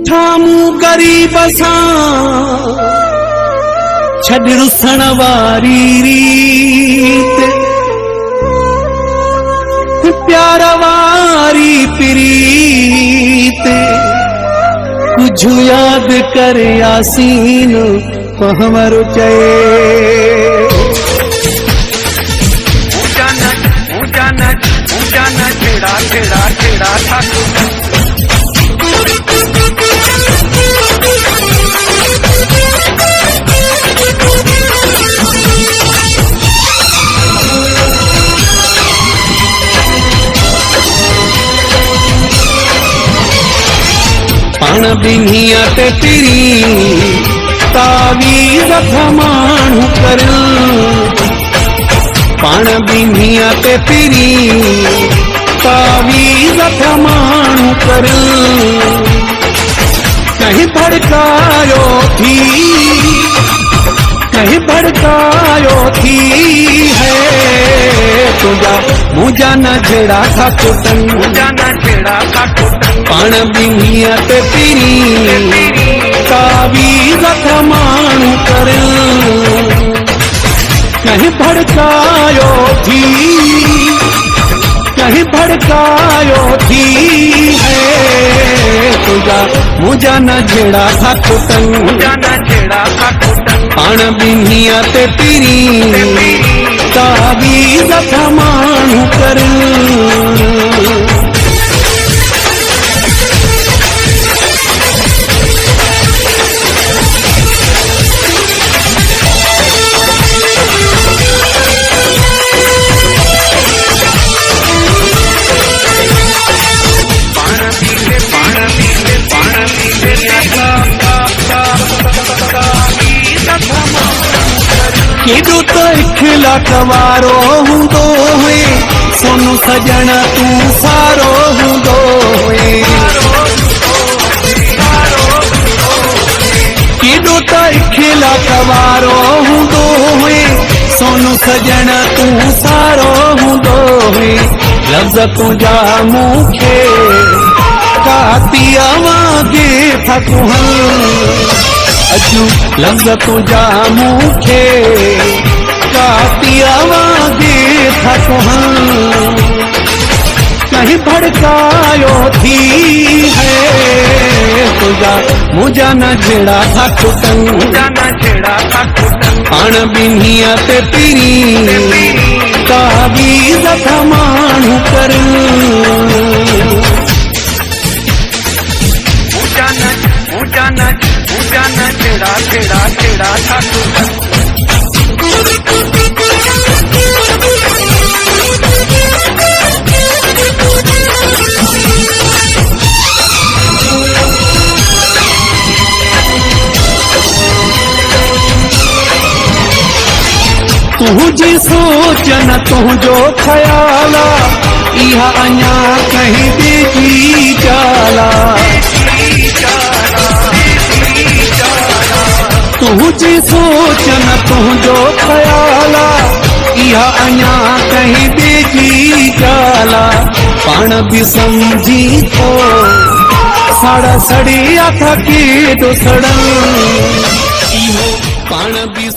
ॾिठा मूं ग़रीब सां छॾ रुसण वारी रीत, प्यार वारी प्रीत, कुझु याद कर यासीन हमरो चए। ऊंचा न छेड़ा छेड़ा छेड़ा ठाकुर। पाण बिन्हिया ते तिरी तावीज़ माण्हू कर, पाण बिन्हिया ते तिरी तावीज़ माण्हू कर, कहीं भड़कायो थी, कहीं भड़कायो थी है तुझा मुझा न छेड़ा था कुटन, मुझा न छेड़ा था कुटन। पाण बिन्हिया ते तिरी तावीज़ माण्हू कर, कहीं भड़कायो थी, कहीं भड़कायो थी है तुझा मुझा न छेड़ा था कुटन, मुझा न छेड़ा था कुटन। पाण बिन्हिया ते तिरी तावीज़ माण्हू कर। केॾो त इख़्लाक़ वारो हूंदो हुए, सोनू सजण तूं सारो हूंदो हुए। केॾो त इख़्लाक़ वारो हूंदो हुए, सोनू सजण तूं सारो हूंदो हुए। लफ़्ज़ तुंहिंजा मूंखे काती आवाज़े फकुहन, अजू लफ़्ज़ तुझा मूंखे काती आवाज़े फकुहन, कहीं भड़कायो थी है तुझा मुझा न छेड़ा था कुटन, मुझा न छेड़ा था कुटन। पाण बिन्हिया ते तिरी तावीज़ माण्हू कर। ऊंचा न छेड़ा छेड़ा छेड़ा ठाकुर। तुझी सोच न तुझो ख्याला, इहा अञा कहीं बेची चाला। तुझी सोच न तुझो ख्याला, इहा अञा कहीं बेची चाला। पाण भी समझी तो साड़ा सड़िया था केॾो सड़न, इहो पाण भी